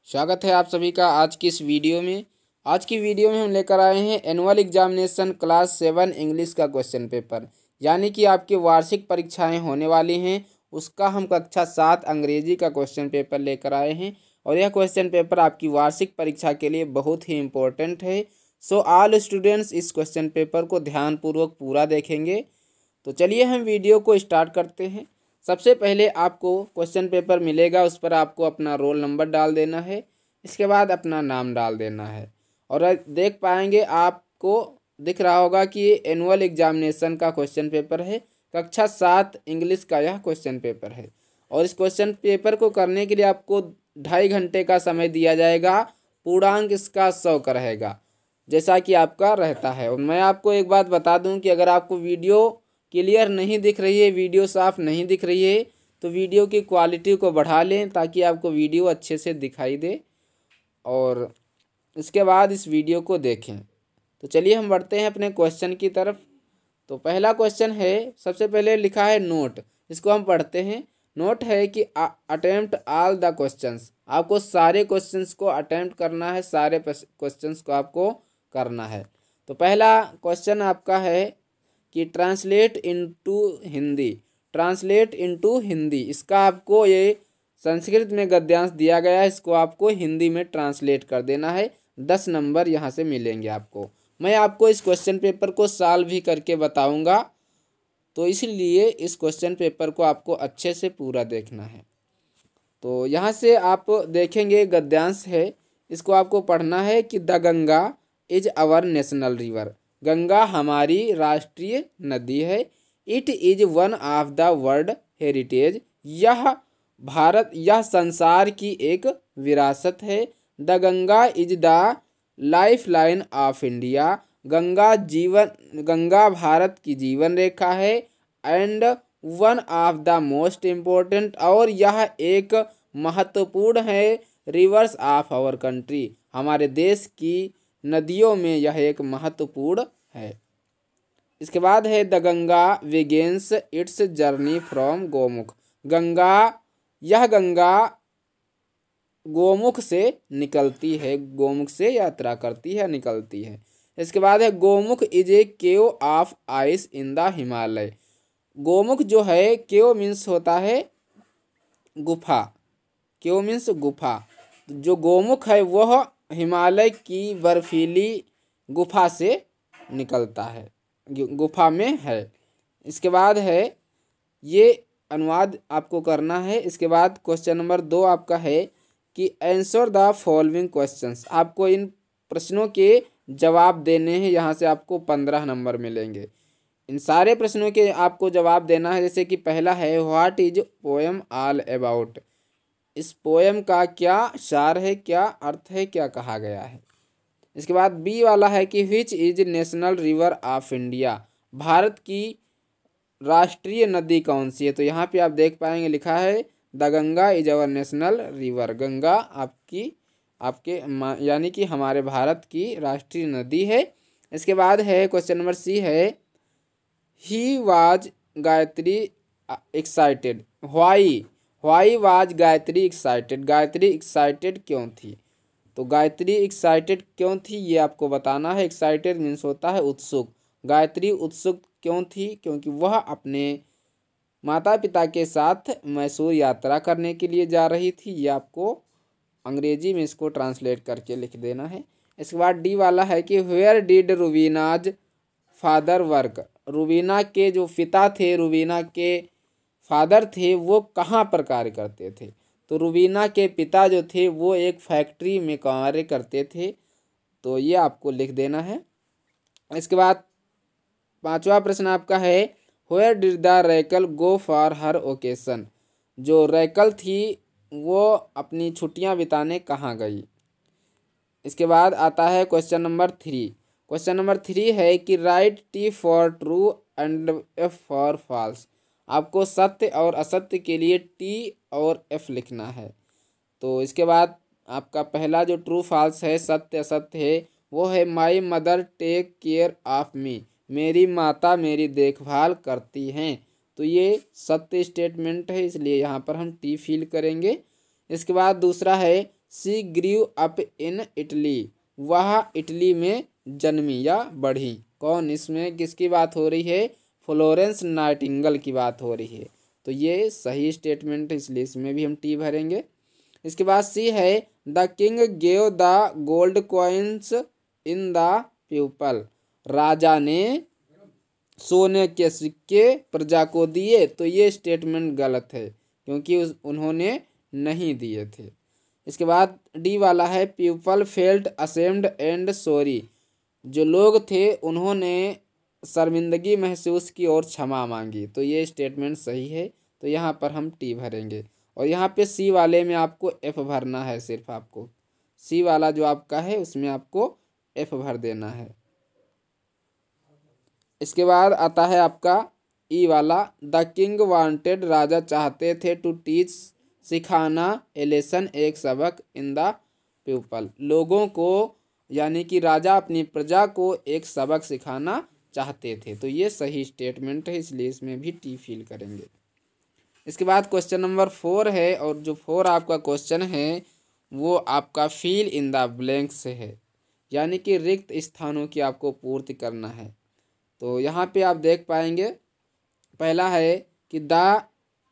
स्वागत है आप सभी का आज की इस वीडियो में। आज की वीडियो में हम लेकर आए हैं एनुअल एग्जामिनेशन क्लास 7 इंग्लिश का क्वेश्चन पेपर, यानी कि आपकी वार्षिक परीक्षाएं होने वाली हैं उसका हम कक्षा 7 अंग्रेजी का क्वेश्चन पेपर लेकर आए हैं। और यह क्वेश्चन पेपर आपकी वार्षिक परीक्षा के लिए बहुत ही इम्पोर्टेंट है। सो ऑल स्टूडेंट्स इस क्वेश्चन पेपर को ध्यानपूर्वक पूरा देखेंगे। तो चलिए हम वीडियो को स्टार्ट करते हैं। सबसे पहले आपको क्वेश्चन पेपर मिलेगा, उस पर आपको अपना रोल नंबर डाल देना है, इसके बाद अपना नाम डाल देना है। और देख पाएंगे आपको दिख रहा होगा कि ये एनुअल एग्जामिनेशन का क्वेश्चन पेपर है, कक्षा 7 इंग्लिश का यह क्वेश्चन पेपर है। और इस क्वेश्चन पेपर को करने के लिए आपको 2.5 घंटे का समय दिया जाएगा। पूर्णांक इसका 100 का रहेगा, जैसा कि आपका रहता है। और मैं आपको एक बात बता दूं कि अगर आपको वीडियो क्लियर नहीं दिख रही है, वीडियो साफ नहीं दिख रही है, तो वीडियो की क्वालिटी को बढ़ा लें ताकि आपको वीडियो अच्छे से दिखाई दे और इसके बाद इस वीडियो को देखें। तो चलिए हम बढ़ते हैं अपने क्वेश्चन की तरफ। तो पहला क्वेश्चन है, सबसे पहले लिखा है नोट, इसको हम पढ़ते हैं। नोट है कि अटेम्प्ट ऑल द क्वेश्चंस, आपको सारे क्वेश्चंस को अटेम्प्ट करना है, सारे क्वेश्चंस को आपको करना है। तो पहला क्वेश्चन आपका है कि translate into Hindi, translate into Hindi, इसका आपको ये संस्कृत में गद्यांश दिया गया है, इसको आपको हिंदी में ट्रांसलेट कर देना है। 10 नंबर यहाँ से मिलेंगे आपको। मैं आपको इस क्वेश्चन पेपर को सॉल्व भी करके बताऊंगा, तो इसलिए इस क्वेश्चन पेपर को आपको अच्छे से पूरा देखना है। तो यहाँ से आप देखेंगे गद्यांश है, इसको आपको पढ़ना है कि the Ganga is our national river, Ganga हमारी राष्ट्रीय नदी है। It is one of the world heritage, यह संसार की एक विरासत है। The Ganga is the lifeline of India, Ganga Bharat की जीवन रेखा है। And one of the most important, और यह एक महत्वपूर्ण है, रिवर्स ऑफ आवर कंट्री, हमारे देश की नदियों में यह एक महत्वपूर्ण है। इसके बाद है the Ganga begins it's journey from Gomukh, यह गंगा गोमुख से निकलती है, गोमुख से यात्रा करती है, निकलती है। इसके बाद है Gomukh is a cave of ice in the Himalaya, Gomukh जो है, केव मीन्स होता है गुफा, केव मीन्स गुफा, जो गोमुख है वह हिमालय की बर्फीली गुफा से निकलता है, गुफा में है। इसके बाद है ये अनुवाद आपको करना है। इसके बाद क्वेश्चन नंबर 2 आपका है कि आंसर द फॉलोइंग क्वेश्चंस, आपको इन प्रश्नों के जवाब देने हैं। यहाँ से आपको 15 नंबर मिलेंगे। इन सारे प्रश्नों के आपको जवाब देना है। जैसे कि पहला है what is poem all about, इस पोएम का क्या सार है, क्या अर्थ है, क्या कहा गया है। इसके बाद बी वाला है कि which is national river of India, Bharat की राष्ट्रीय नदी कौन सी है। तो यहाँ पे आप देख पाएंगे लिखा है the Ganga is our national river, Ganga आपके यानी कि हमारे भारत की राष्ट्रीय नदी है। इसके बाद है क्वेश्चन नंबर सी है he was Gayatri excited, why was Gayatri excited, Gayatri excited क्यों थी। तो गायत्री एक्साइटेड क्यों थी ये आपको बताना है। एक्साइटेड मीन्स होता है उत्सुक, गायत्री उत्सुक क्यों थी, क्योंकि वह अपने माता पिता के साथ मैसूर यात्रा करने के लिए जा रही थी। ये आपको अंग्रेजी में इसको ट्रांसलेट करके लिख देना है। इसके बाद डी वाला है कि where did Rubina's father work, Rubina के जो पिता थे, रुबीना के फादर थे, वो कहाँ पर कार्य करते थे। तो रुबीना के पिता जो थे वो एक फैक्ट्री में कार्य करते थे, तो ये आपको लिख देना है। इसके बाद 5वां प्रश्न आपका है where did the Rachel go for her occasion, जो रैकल थी वो अपनी छुट्टियां बिताने कहाँ गई। इसके बाद आता है क्वेश्चन नंबर 3। क्वेश्चन नंबर 3 है कि write T for true and F for false, आपको सत्य और असत्य के लिए टी और एफ लिखना है। तो इसके बाद आपका पहला जो ट्रू फॉल्स है, सत्य असत्य है, वो है my mother take care of me, मेरी माता मेरी देखभाल करती हैं। तो ये सत्य स्टेटमेंट है, इसलिए यहाँ पर हम टी फिल करेंगे। इसके बाद दूसरा है she grew up in Italy, वह इटली में जन्मी या बढ़ी। कौन, इसमें किसकी बात हो रही है? फ्लोरेंस नाइटिंगेल की बात हो रही है। तो ये सही स्टेटमेंट है, इसलिए इसमें भी हम टी भरेंगे। इसके बाद सी है the king gave the gold coins in the people, राजा ने सोने के सिक्के प्रजा को दिए। तो ये स्टेटमेंट गलत है क्योंकि उन्होंने नहीं दिए थे। इसके बाद डी वाला है people felt ashamed and sorry, जो लोग थे उन्होंने शर्मिंदगी महसूस की और क्षमा मांगी। तो ये स्टेटमेंट सही है, तो यहाँ पर हम टी भरेंगे। और यहाँ पे सी वाले में आपको एफ भरना है, सिर्फ आपको सी वाला जो आपका है उसमें आपको एफ भर देना है। इसके बाद आता है आपका ई वाला, द किंग वांटेड, राजा चाहते थे, टू टीच, सिखाना, ए लेसन, एक सबक, इन द पीपल, लोगों को, यानी कि राजा अपनी प्रजा को एक सबक सिखाना चाहते थे। तो ये सही स्टेटमेंट है, इसलिए इसमें भी टी फिल करेंगे। इसके बाद क्वेश्चन नंबर 4 है, और जो 4 आपका क्वेश्चन है वो आपका फिल इन द ब्लैंक से है, यानी कि रिक्त स्थानों की आपको पूर्ति करना है। तो यहाँ पे आप देख पाएंगे, पहला है कि the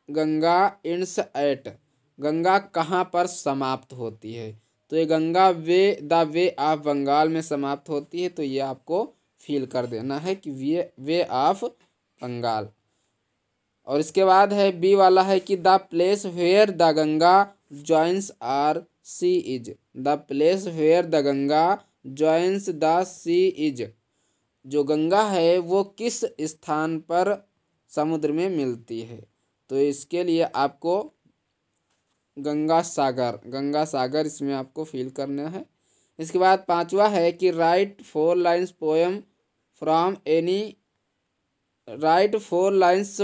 Ganga ends at, Ganga कहाँ पर समाप्त होती है? तो ये Ganga the bay of Bengal में समाप्त होती है। तो ये आपको फिल कर देना है कि वे ऑफ बंगाल। और इसके बाद है बी वाला है कि the place where the Ganga joins are sea is, the place where the Ganga joins the sea is, जो गंगा है वो किस स्थान पर समुद्र में मिलती है? तो इसके लिए आपको गंगा सागर इसमें आपको फिल करना है। इसके बाद 5वां है कि right 4 lines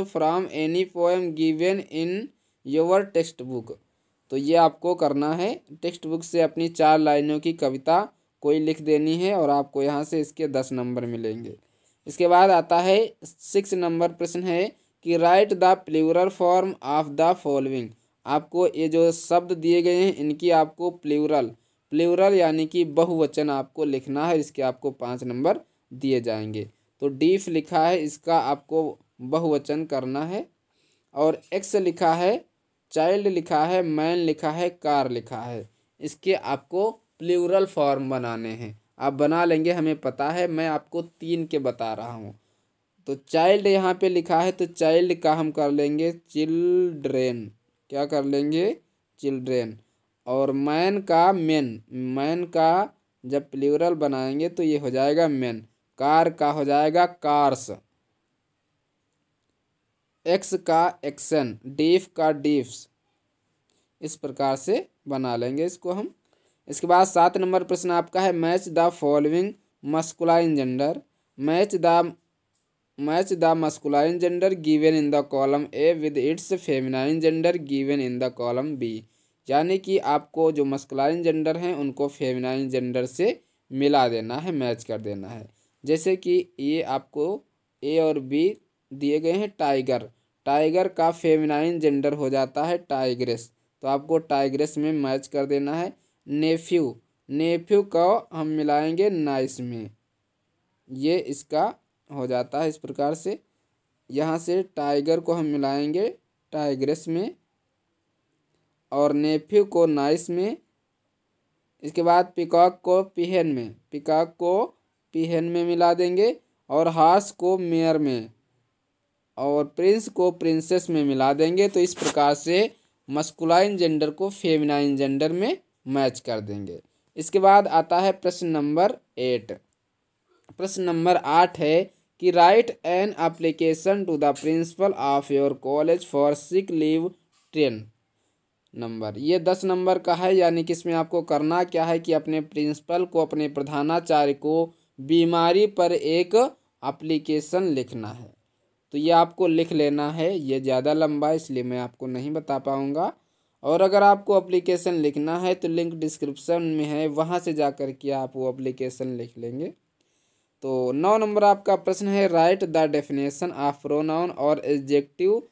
from any poem given in your text book. तो ये आपको करना है, टेक्स्ट बुक से अपनी 4 लाइनों की कविता कोई लिख देनी है, और आपको यहाँ से इसके 10 नंबर मिलेंगे। इसके बाद आता है 6 नंबर प्रश्न है कि write the plural form of the following, आपको ये जो शब्द दिए गए हैं इनकी आपको प्लूरल यानी कि बहुवचन आपको लिखना है। इसके आपको 5 नंबर दिए जाएंगे। तो डीफ लिखा है, इसका आपको बहुवचन करना है। और एक्स लिखा है, चाइल्ड लिखा है, मैन लिखा है, कार लिखा है, इसके आपको प्लूरल फॉर्म बनाने हैं। आप बना लेंगे, हमें पता है, मैं आपको 3 के बता रहा हूँ। तो चाइल्ड यहाँ पे लिखा है, तो चाइल्ड का हम कर लेंगे चिल्ड्रेन, क्या कर लेंगे? चिल्ड्रेन। और मैन का जब प्लूरल बनाएंगे तो ये हो जाएगा मैन। कार का हो जाएगा कार्स, एक्स का एक्शन, डीफ का डीफ्स, इस प्रकार से बना लेंगे इसको हम। इसके बाद 7 नंबर प्रश्न आपका है match the following masculine gender, match the masculine gender given in the column A with its feminine gender given in the column B, यानी कि आपको जो मस्कुलाइन जेंडर हैं उनको फेमिनाइन जेंडर से मिला देना है, मैच कर देना है। जैसे कि ये आपको ए और बी दिए गए हैं, टाइगर का फेमिनाइन जेंडर हो जाता है टाइग्रेस, तो आपको टाइग्रेस में मैच कर देना है। नेफ्यू को हम मिलाएंगे नाइस में, ये इसका हो जाता है इस प्रकार से। यहाँ से टाइगर को हम मिलाएंगे टाइग्रेस में और नेफ्यू को नाइस में। इसके बाद पिकॉक को पीहेन में मिला देंगे, और हॉर्स को मेयर में, और प्रिंस को प्रिंसेस में मिला देंगे। तो इस प्रकार से मस्कुलाइन जेंडर को फेमिनाइन जेंडर में मैच कर देंगे। इसके बाद आता है प्रश्न नंबर 8। प्रश्न नंबर 8 है कि write an application to the principal of your college for sick leave 10 number. ये 10 नंबर का है, यानी कि इसमें आपको करना क्या है कि अपने प्रिंसिपल को, अपने प्रधानाचार्य को बीमारी पर एक एप्लीकेशन लिखना है। तो ये आपको लिख लेना है, ये ज़्यादा लंबा है इसलिए मैं आपको नहीं बता पाऊँगा। और अगर आपको एप्लीकेशन लिखना है तो लिंक डिस्क्रिप्शन में है, वहाँ से जा कर के आप वो एप्लीकेशन लिख लेंगे। तो 9 नंबर आपका प्रश्न है right the definition of pronoun और एडजेक्टिव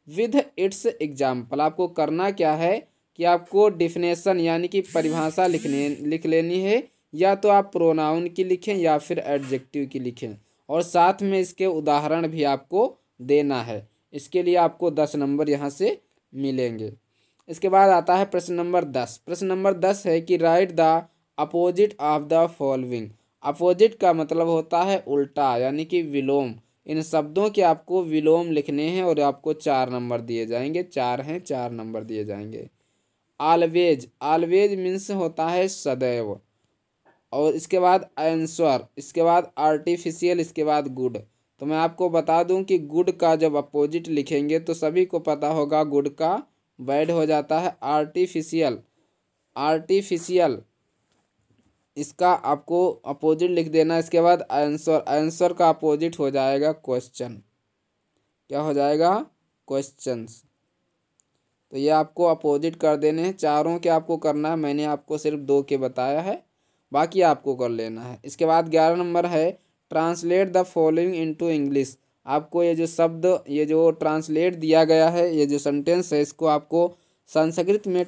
विद इट्स एग्जाम्पल। आपको करना क्या है कि आपको डिफिनेशन यानी कि परिभाषा लिख लेनी है, या तो आप प्रोनाउन की लिखें या फिर एडजेक्टिव की लिखें, और साथ में इसके उदाहरण भी आपको देना है। इसके लिए आपको 10 नंबर यहाँ से मिलेंगे। इसके बाद आता है प्रश्न नंबर 10। प्रश्न नंबर 10 है कि write the opposite of the following. Opposite का मतलब होता है उल्टा यानी कि विलोम। इन शब्दों के आपको विलोम लिखने हैं और आपको 4 नंबर दिए जाएंगे। 4 हैं, 4 नंबर दिए जाएंगे। ऑलवेज, ऑलवेज मीन्स होता है सदैव, और इसके बाद आंसर, इसके बाद आर्टिफिशियल, इसके बाद गुड। तो मैं आपको बता दूं कि गुड का जब अपोजिट लिखेंगे तो सभी को पता होगा गुड का बैड हो जाता है। आर्टिफिशियल, आर्टिफिशियल इसका आपको अपोजिट लिख देना। इसके बाद आंसर, आंसर का अपोजिट हो जाएगा क्वेश्चन। क्या हो जाएगा? क्वेश्चंस। तो ये आपको अपोजिट कर देने हैं। चारों के आपको करना है, मैंने आपको सिर्फ 2 के बताया है, बाकी आपको कर लेना है। इसके बाद 11 नंबर है translate the following into English. आपको ये जो शब्द, ये जो ट्रांसलेट दिया गया है, ये जो सेंटेंस है, इसको आपको संस्कृत में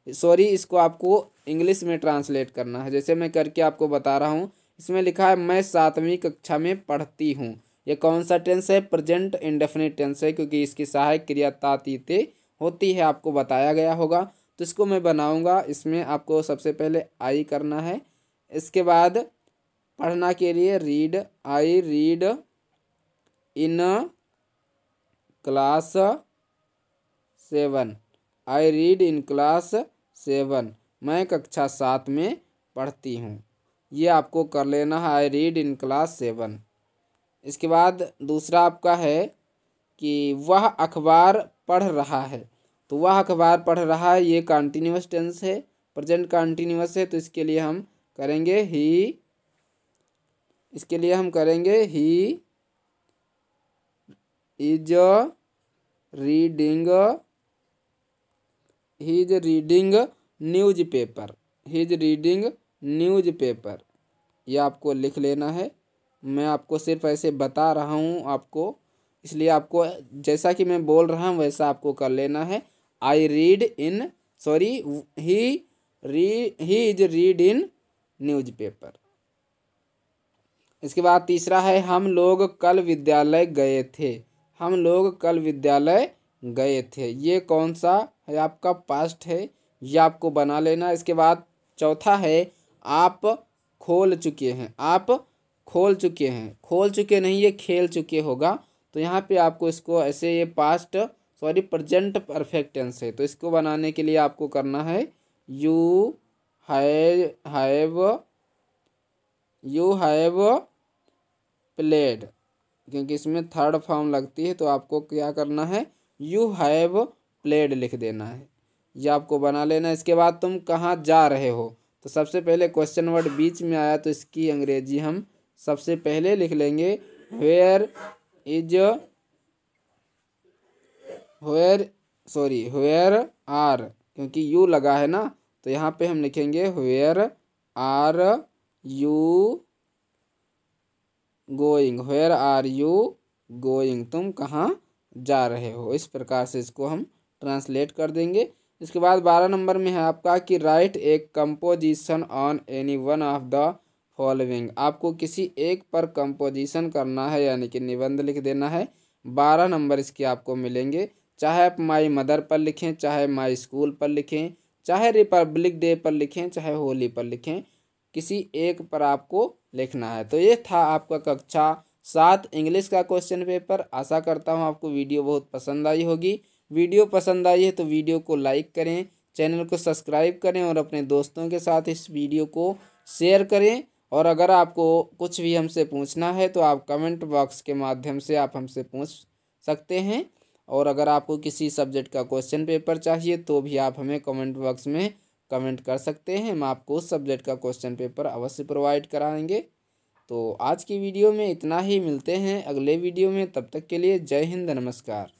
इसको आपको इंग्लिश में ट्रांसलेट करना है। जैसे मैं करके आपको बता रहा हूँ। इसमें लिखा है मैं 7वीं कक्षा में पढ़ती हूँ। ये कौन सा टेंस है? प्रेजेंट इंडेफिनिट टेंस है, क्योंकि इसकी सहायक क्रिया तातीते होती है, आपको बताया गया होगा। तो इसको मैं बनाऊंगा। इसमें आपको सबसे पहले आई करना है। इसके बाद पढ़ना के लिए read, I read in class 7, I read in class 7, मैं कक्षा 7 में पढ़ती हूँ। ये आपको कर लेना है, आई रीड इन क्लास 7। इसके बाद दूसरा आपका है कि वह अखबार पढ़ रहा है। तो वह अखबार पढ़ रहा है, ये कंटिन्यूअस टेंस है, प्रेजेंट कंटिन्यूअस है। तो इसके लिए हम करेंगे ही, इसके लिए हम करेंगे he is reading, he is reading news paper, he is reading news paper. ये आपको लिख लेना है। मैं आपको सिर्फ ऐसे बता रहा हूँ आपको, इसलिए आपको जैसा कि मैं बोल रहा हूँ वैसा आपको कर लेना है। I read in, sorry, he is read in news paper. इसके बाद तीसरा है हम लोग कल विद्यालय गए थे, हम लोग कल विद्यालय गए थे। ये कौन सा है? आपका पास्ट है, ये आपको बना लेना। इसके बाद चौथा है आप खोल चुके हैं, आप खोल चुके हैं, खोल चुके नहीं, ये खेल चुके होगा। तो यहाँ पे आपको इसको ऐसे, ये past sorry present perfect tense है, तो इसको बनाने के लिए आपको करना है यू हैव प्लेड, क्योंकि इसमें थर्ड फॉर्म लगती है। तो आपको क्या करना है? यू हैव प्लेड लिख देना है, ये आपको बना लेना है। इसके बाद तुम कहाँ जा रहे हो? तो सबसे पहले क्वेश्चन वर्ड बीच में आया, तो इसकी अंग्रेजी हम सबसे पहले लिख लेंगे वेयर आर, क्योंकि यू लगा है ना, तो यहाँ पे हम लिखेंगे where are you going, where are you going, तुम कहाँ जा रहे हो। इस प्रकार से इसको हम ट्रांसलेट कर देंगे। इसके बाद 12 नंबर में है आपका कि right A composition on any one of the following. आपको किसी एक पर कंपोजिशन करना है, यानी कि निबंध लिख देना है। 12 नंबर इसके आपको मिलेंगे। चाहे आप माई मदर पर लिखें, चाहे माई स्कूल पर लिखें, चाहे रिपब्लिक डे पर लिखें, चाहे होली पर लिखें, किसी एक पर आपको लिखना है। तो ये था आपका कक्षा 7 इंग्लिश का क्वेश्चन पेपर। आशा करता हूँ आपको वीडियो बहुत पसंद आई होगी। वीडियो पसंद आई है तो वीडियो को लाइक करें, चैनल को सब्सक्राइब करें और अपने दोस्तों के साथ इस वीडियो को शेयर करें। और अगर आपको कुछ भी हमसे पूछना है तो आप कमेंट बॉक्स के माध्यम से आप हमसे पूछ सकते हैं। और अगर आपको किसी सब्जेक्ट का क्वेश्चन पेपर चाहिए तो भी आप हमें कमेंट बॉक्स में कमेंट कर सकते हैं। हम आपको उस सब्जेक्ट का क्वेश्चन पेपर अवश्य प्रोवाइड कराएंगे। तो आज की वीडियो में इतना ही, मिलते हैं अगले वीडियो में। तब तक के लिए जय हिंद, नमस्कार।